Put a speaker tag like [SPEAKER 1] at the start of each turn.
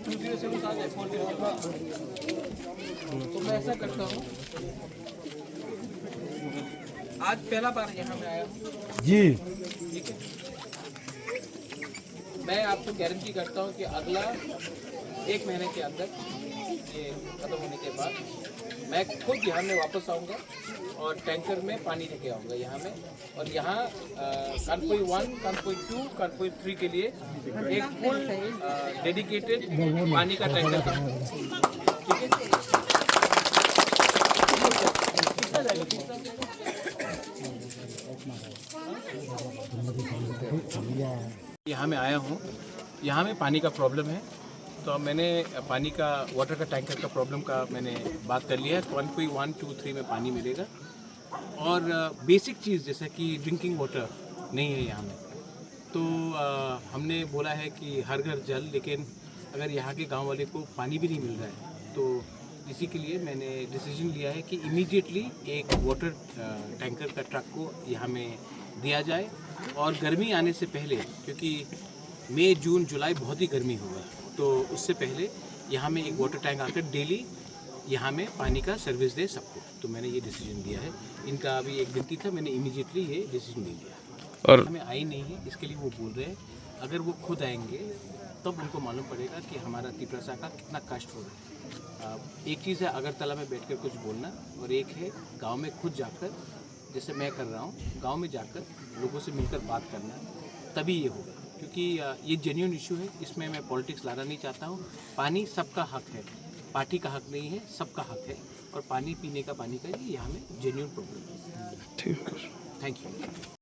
[SPEAKER 1] 2007 आ जाए 40। तो मैं ऐसा करता हूँ, आज पहला बार यहाँ में आया हूँ
[SPEAKER 2] जी।
[SPEAKER 1] ठीक है। मैं आपको गारंटी करता हूँ कि अगला 1 महीने के अंदर ये खत्म होने के बाद मैं खुद यहाँ में वापस आऊँगा और टैंकर में पानी लेके आऊँगा यहाँ में। और यहाँ कानपुर 1, कानपुर 2, कानपुर 3 के लिए एक फुल डेडिकेटेड पानी का टैंकर था, ठीक है। कितना जाएगा, कितना जाएगा? यहाँ में आया हूँ, यहाँ में पानी का प्रॉब्लम है, तो अब मैंने पानी का वाटर का टैंकर का प्रॉब्लम का मैंने बात कर लिया है। 1.1, 2, 3 में पानी मिलेगा। और बेसिक चीज़ जैसे कि ड्रिंकिंग वाटर नहीं है यहाँ में, तो हमने बोला है कि हर घर जल, लेकिन अगर यहाँ के गांव वाले को पानी भी नहीं मिल रहा है, तो इसी के लिए मैंने डिसीजन लिया है कि इमीडिएटली एक वाटर टैंकर का ट्रक को यहाँ में दिया जाए। और गर्मी आने से पहले, क्योंकि मई, जून, जुलाई बहुत ही गर्मी होगा, तो उससे पहले यहाँ में एक वाटर टैंक आकर डेली यहाँ में पानी का सर्विस दे सबको। तो मैंने ये डिसीजन लिया है। इनका अभी एक गिनती था, मैंने इमीडिएटली ये डिसीजन ले लिया। और हमें आई नहीं है, इसके लिए वो बोल रहे हैं अगर वो खुद आएंगे तब उनको मालूम पड़ेगा कि हमारा तिपरासा का कितना कष्ट हो रहा है। एक चीज़ है अगरतला में बैठकर कुछ बोलना, और एक है गांव में खुद जाकर, जैसे मैं कर रहा हूँ, गांव में जाकर लोगों से मिलकर बात करना, तभी ये होगा। क्योंकि ये जेन्युइन इशू है, इसमें मैं पॉलिटिक्स लाना नहीं चाहता हूँ। पानी सबका हक है, पार्टी का हक नहीं है, सबका हक है। और पानी पीने का, पानी का ये यहाँ में जेन्युइन प्रॉब्लम है।
[SPEAKER 2] ठीक है,
[SPEAKER 1] थैंक यू।